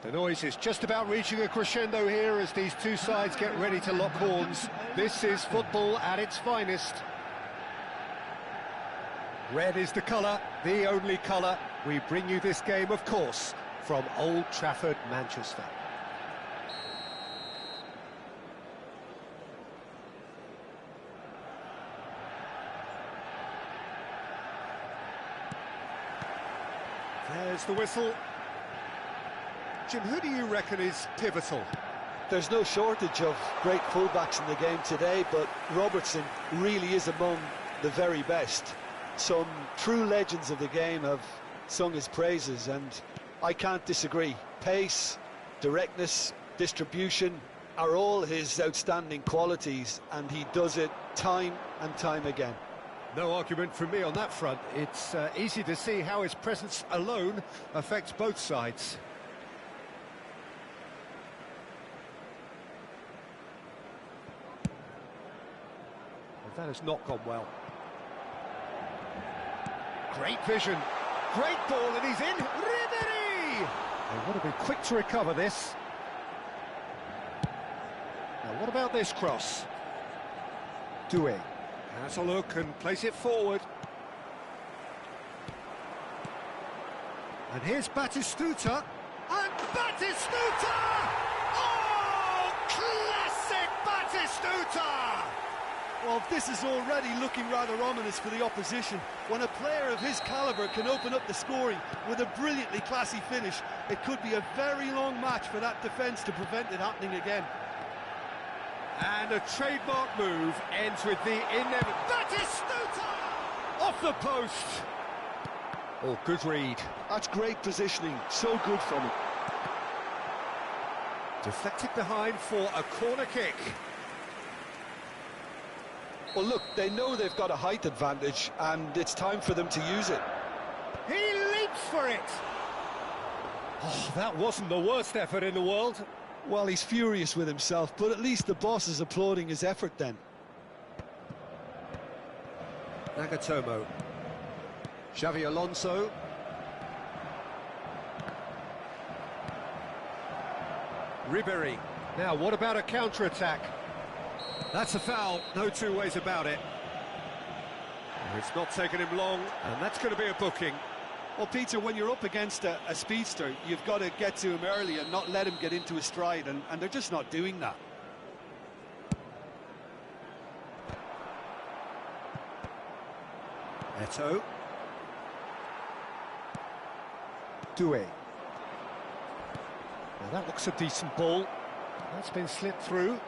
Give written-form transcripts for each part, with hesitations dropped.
The noise is just about reaching a crescendo here as these two sides get ready to lock horns. This is football at its finest. Red is the colour, the only colour. We bring you this game, of course, from Old Trafford, Manchester. There's the whistle. Jim, who do you reckon is pivotal? There's no shortage of great fullbacks in the game today, but Robertson really is among the very best. Some true legends of the game have sung his praises, and I can't disagree. Pace, directness, distribution are all his outstanding qualities, and he does it time and time again. No argument from me on that front. It's easy to see how his presence alone affects both sides. But that has not gone well. Great vision, great ball, and he's in. Ribery! They want to be quick to recover this. Now, what about this cross? Doué has a look and place it forward. And here's Batistuta. And Batistuta! Oh, classic Batistuta! Well, this is already looking rather ominous for the opposition. When a player of his calibre can open up the scoring with a brilliantly classy finish, it could be a very long match for that defence to prevent it happening again. And a trademark move ends with the inevitable... Batistuta! Off the post! Oh, good read. That's great positioning, so good from him. Deflected behind for a corner kick. Well, look, they know they've got a height advantage, and it's time for them to use it. He leaps for it! Oh, that wasn't the worst effort in the world. Well, he's furious with himself, but at least the boss is applauding his effort then. Nagatomo. Xavi Alonso. Ribery. Now, what about a counter-attack? That's a foul, no two ways about it. It's not taken him long, and that's going to be a booking. Well, Peter, when you're up against a speedster, you've got to get to him early and not let him get into his stride, and they're just not doing that. Eto. Doué. Now that looks a decent ball. That's been slipped through.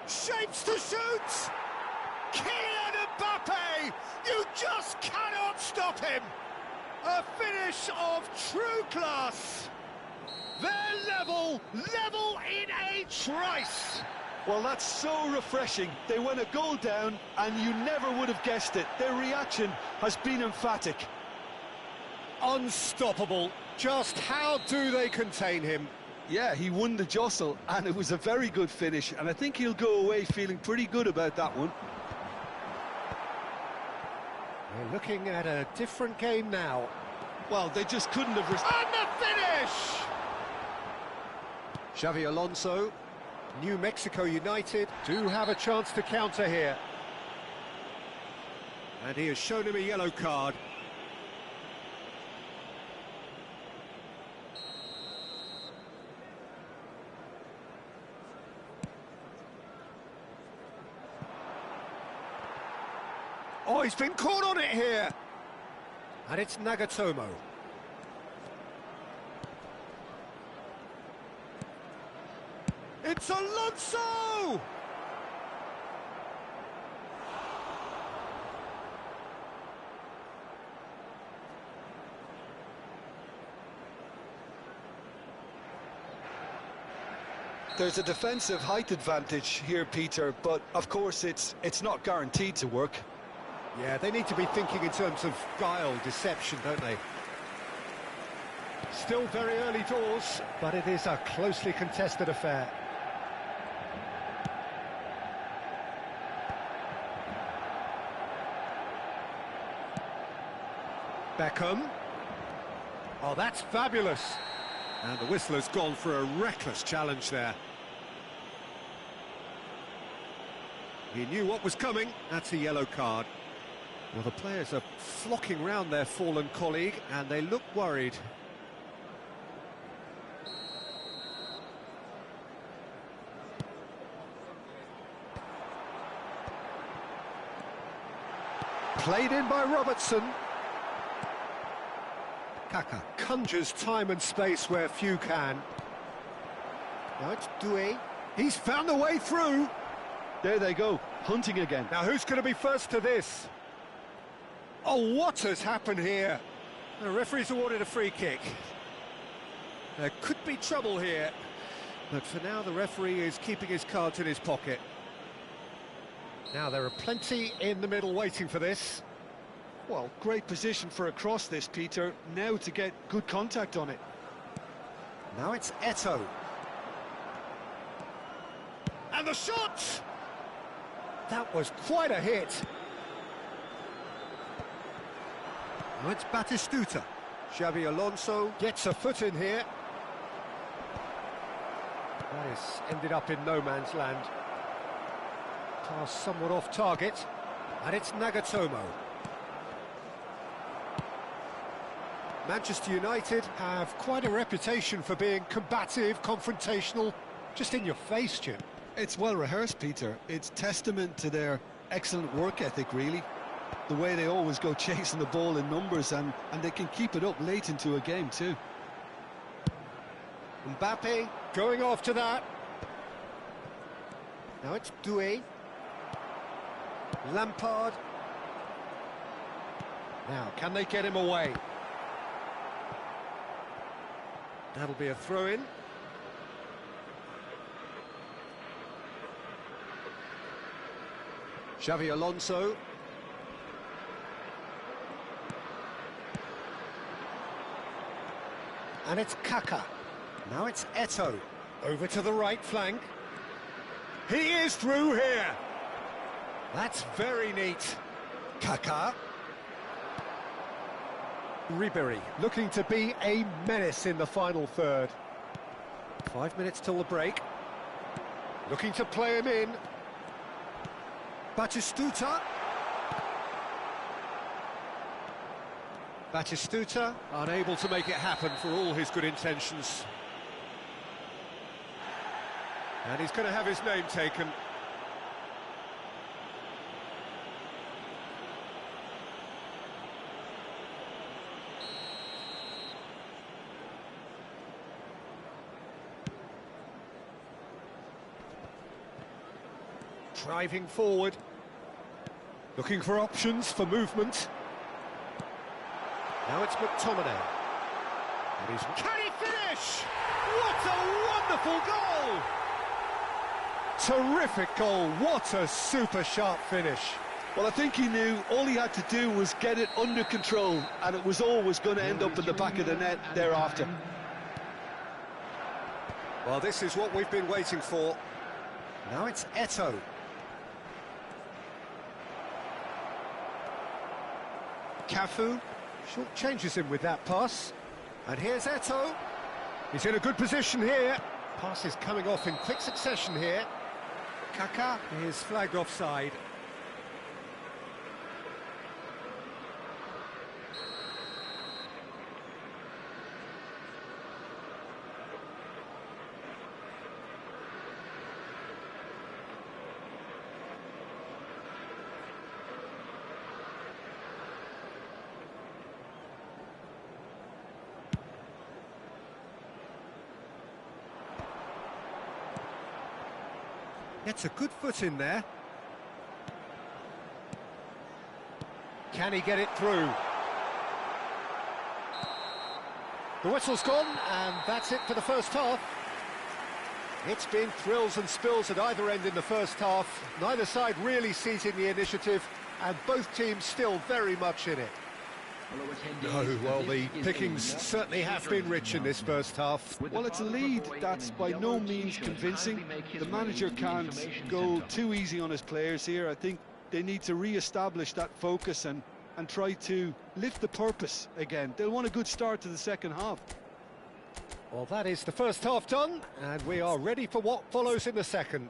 Shapes to shoot! Kylian Mbappe! You just cannot stop him! A finish of true class! They're level in a trice! Well, that's so refreshing. They went a goal down, and you never would have guessed it. Their reaction has been emphatic. Unstoppable. Just how do they contain him? Yeah, he won the jostle, and it was a very good finish, and I think he'll go away feeling pretty good about that one. We're looking at a different game now. Well, they just couldn't have... And the finish! Xavi Alonso, New Mexico United, do have a chance to counter here. And he has shown him a yellow card. Oh, he's been caught on it here! And it's Nagatomo. It's Alonso! There's a defensive height advantage here, Peter, but of course it's not guaranteed to work. Yeah, they need to be thinking in terms of guile, deception, don't they? Still very early doors, but it is a closely contested affair. Beckham. Oh, that's fabulous. And the whistler's gone for a reckless challenge there. He knew what was coming. That's a yellow card. Well, the players are flocking round their fallen colleague, and they look worried. Played in by Robertson. Kaka conjures time and space where few can. Now it's Doué. He's found a way through. There they go, hunting again. Now who's going to be first to this? Oh, what has happened here? The referee's awarded a free kick. There could be trouble here, but for now the referee is keeping his cards in his pocket. Now there are plenty in the middle waiting for this. Well, great position for a cross this, Peter. Now to get good contact on it. Now it's Eto'o. And the shot! That was quite a hit. Now it's Batistuta. Xabi Alonso gets a foot in here. That has ended up in no man's land. Pass somewhat off target. And it's Nagatomo. Manchester United have quite a reputation for being combative, confrontational, just in your face, Jim. It's well rehearsed, Peter. It's testament to their excellent work ethic, really. The way they always go chasing the ball in numbers, and they can keep it up late into a game too. Mbappe going after that. Now it's Doué. Lampard. Now, can they get him away? That'll be a throw-in. Xabi Alonso. And it's Kaka. Now it's Eto'o. Over to the right flank. He is through here. That's very neat. Kaka. Ribery looking to be a menace in the final third. 5 minutes till the break. Looking to play him in. Batistuta. Batistuta unable to make it happen for all his good intentions. And he's going to have his name taken. Driving forward, looking for options for movement. Now it's McTominay. Can he finish? What a wonderful goal! Terrific goal, what a super sharp finish. Well, I think he knew all he had to do was get it under control, and it was always going to end up in the back of the net thereafter. Well, this is what we've been waiting for. Now it's Eto'o. Cafu short changes him with that pass. And here's Eto'o. He's in a good position here. Pass is coming off in quick succession here. Kaka is flagged offside. Gets a good foot in there. Can he get it through? The whistle's gone, and that's it for the first half. It's been thrills and spills at either end in the first half. Neither side really seizing the initiative, and both teams still very much in it. No, well, the pickings certainly have been rich in this first half. Well, it's a lead that's by no means convincing. The manager can't go too easy on his players here. I think they need to re-establish that focus and try to lift the purpose again. They'll want a good start to the second half. Well, that is the first half done, and we are ready for what follows in the second.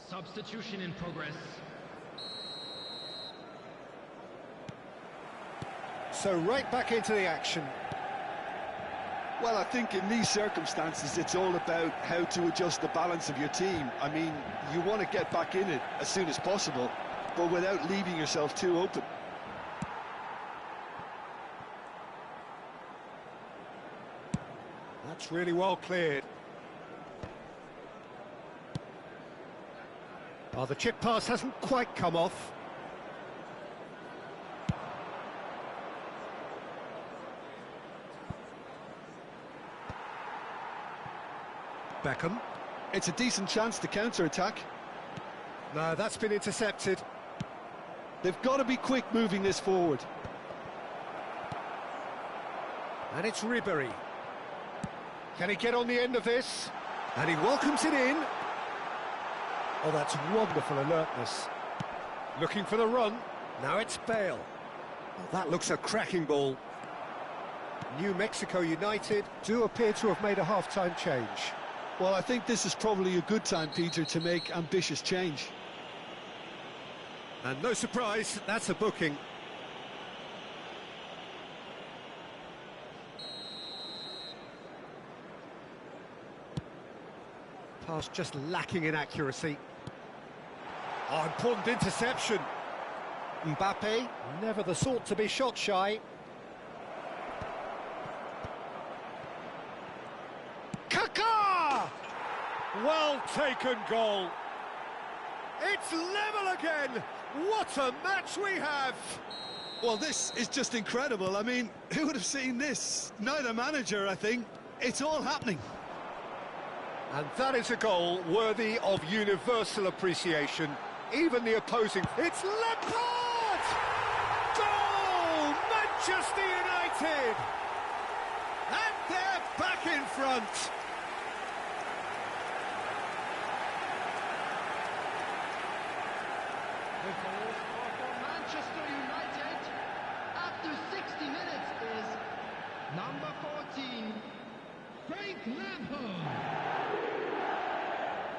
Substitution in progress. So right back into the action. Well, I think in these circumstances, it's all about how to adjust the balance of your team. I mean, you want to get back in it as soon as possible, but without leaving yourself too open. That's really well cleared. Oh, the chip pass hasn't quite come off. Beckham. It's a decent chance to counter-attack. No, that's been intercepted. They've got to be quick moving this forward. And it's Ribery. Can he get on the end of this? And he welcomes it in. Oh, that's wonderful alertness. Looking for the run. Now it's Bale. Oh, that looks a cracking ball. New Mexico United do appear to have made a half-time change. Well, I think this is probably a good time, Peter, to make ambitious change. And no surprise, that's a booking. Pass just lacking in accuracy. Oh, important interception. Mbappe, never the sort to be shot shy. Kaká! Well taken goal. It's level again. What a match we have. Well, this is just incredible. I mean, who would have seen this? Neither manager, I think. It's all happening. And that is a goal worthy of universal appreciation. Even the opposing... It's Lampard! Goal! Manchester United! And they're back in front. The goal for Manchester United after 60 minutes is number 14, Frank Lampard.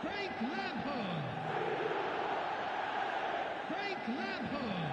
Frank Lampard. Frank Lampard.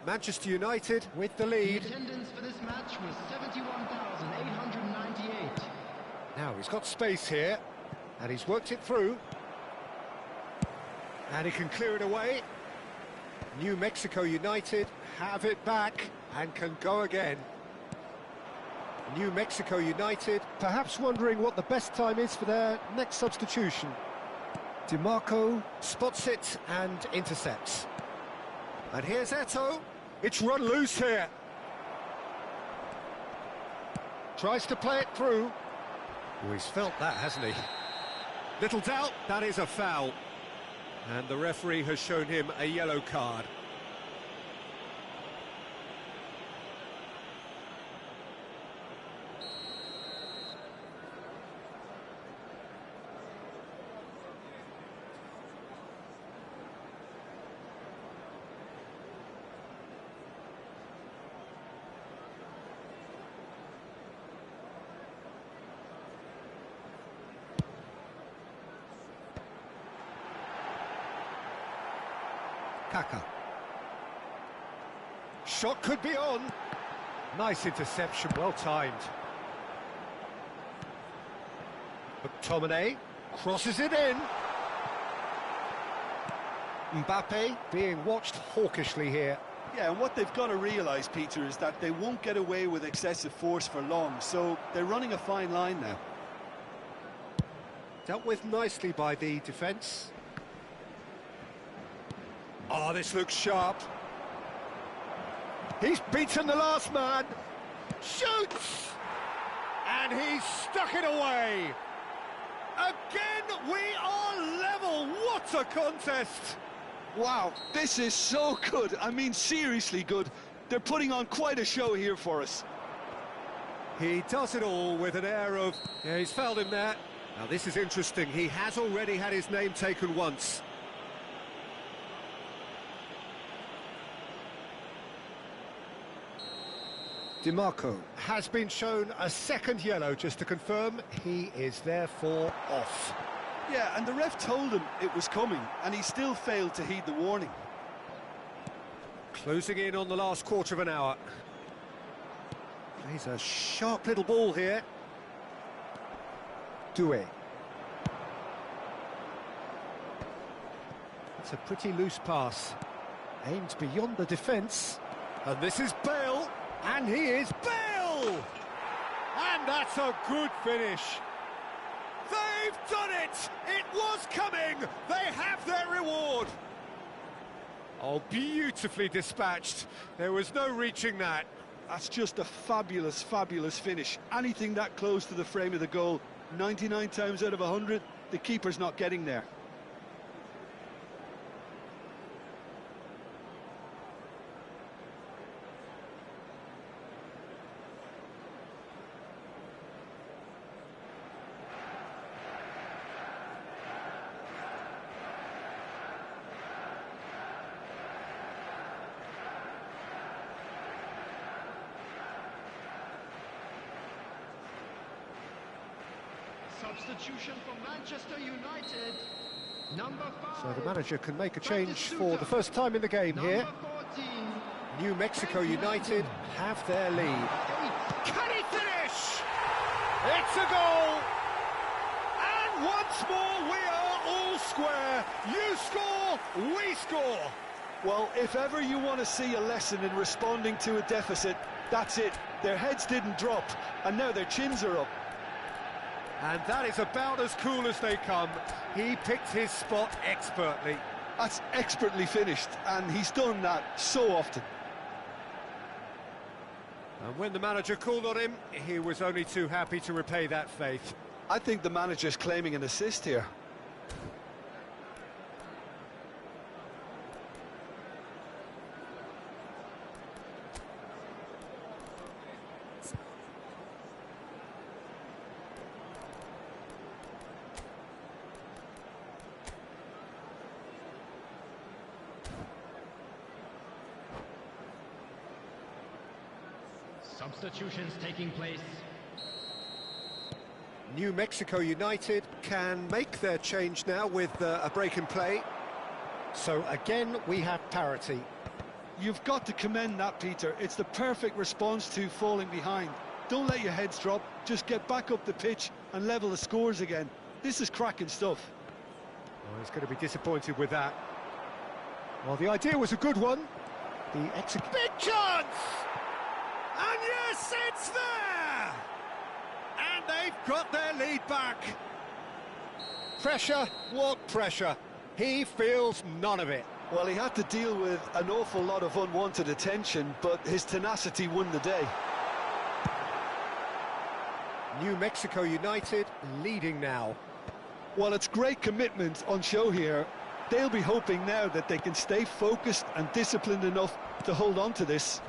Manchester United with the lead. The attendance for this match was 71,898. Now he's got space here, and he's worked it through. And he can clear it away. New Mexico United have it back and can go again. New Mexico United perhaps wondering what the best time is for their next substitution. DiMarco spots it and intercepts. And here's Eto'o. It's run loose here. Tries to play it through. Oh, he's felt that, hasn't he? Little doubt, that is a foul. And the referee has shown him a yellow card. Kaka. Shot could be on. Nice interception, well timed. McTominay crosses it in. Mbappe being watched hawkishly here. Yeah, and what they've got to realise, Peter, is that they won't get away with excessive force for long, so they're running a fine line now. Dealt with nicely by the defence. Oh, this looks sharp. He's beaten the last man. Shoots! And he's stuck it away. Again, we are level. What a contest! Wow, this is so good. I mean, seriously good. They're putting on quite a show here for us. He does it all with an air of... Yeah, he's fouled him there. Now, this is interesting. He has already had his name taken once. DiMarco has been shown a second yellow, just to confirm he is therefore off. Yeah, and the ref told him it was coming, and he still failed to heed the warning. Closing in on the last quarter of an hour. He's a sharp little ball here. Doué. It's a pretty loose pass. Aimed beyond the defence. And this is Bale. And he is Bale! And that's a good finish. They've done it! It was coming! They have their reward! Oh, beautifully dispatched. There was no reaching that. That's just a fabulous, fabulous finish. Anything that close to the frame of the goal, 99 times out of 100, the keeper's not getting there. Substitution for Manchester United, number 5. So the manager can make a change for the first time in the game here. 14. New Mexico United have their lead. Can he finish? It's a goal! And once more we are all square. You score, we score. Well, if ever you want to see a lesson in responding to a deficit, that's it. Their heads didn't drop, and now their chins are up. And that is about as cool as they come. He picked his spot expertly. That's expertly finished, and he's done that so often. And when the manager called on him, he was only too happy to repay that faith. I think the manager's claiming an assist here. Substitutions taking place. New Mexico United can make their change now with a break in play. So again, we have parity. You've got to commend that, Peter. It's the perfect response to falling behind. Don't let your heads drop. Just get back up the pitch and level the scores again. This is cracking stuff. Oh, he's going to be disappointed with that. Well, the idea was a good one. The big chance! And yes, it's there! And they've got their lead back. Pressure, what pressure? He feels none of it. Well, he had to deal with an awful lot of unwanted attention, but his tenacity won the day. New Mexico United leading now. Well, it's great commitment on show here. They'll be hoping now that they can stay focused and disciplined enough to hold on to this.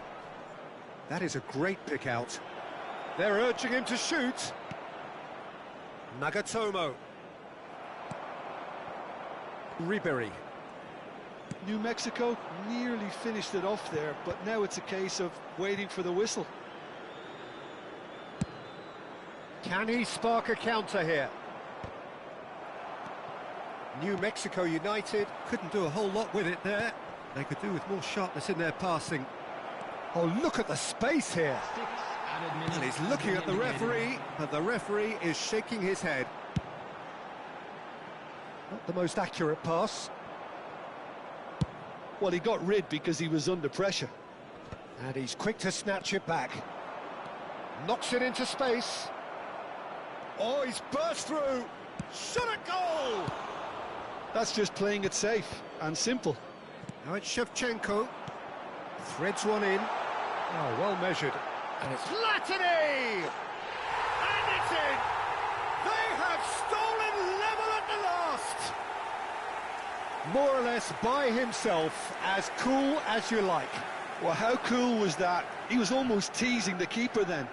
That is a great pick out. They're urging him to shoot. Nagatomo. Ribery. New Mexico nearly finished it off there, but now it's a case of waiting for the whistle. Can he spark a counter here? New Mexico United couldn't do a whole lot with it there. They could do with more sharpness in their passing. Oh, look at the space here. And he's looking at the referee, but the referee is shaking his head. Not the most accurate pass. Well, he got rid because he was under pressure. And he's quick to snatch it back. Knocks it into space. Oh, he's burst through. Shot at goal! That's just playing it safe and simple. Now it's Shevchenko. Threads one in. Oh, well measured. And it's Latini! And it's in! They have stolen level at the last! More or less by himself, as cool as you like. Well, how cool was that? He was almost teasing the keeper then.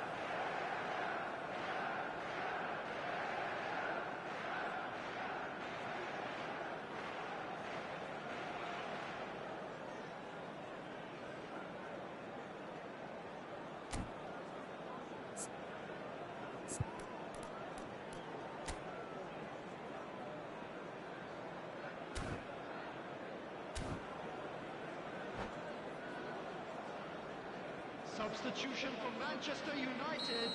Substitution for Manchester United,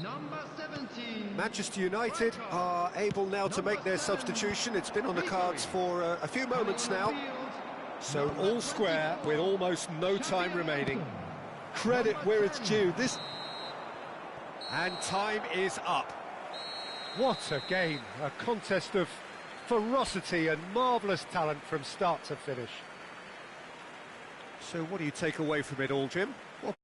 number 17. Manchester United are able now to make their substitution. It's been on the cards for a few moments now. So all square with almost no time remaining. Credit where it's due. And time is up. What a game. A contest of ferocity and marvellous talent from start to finish. So what do you take away from it all, Jim? Well,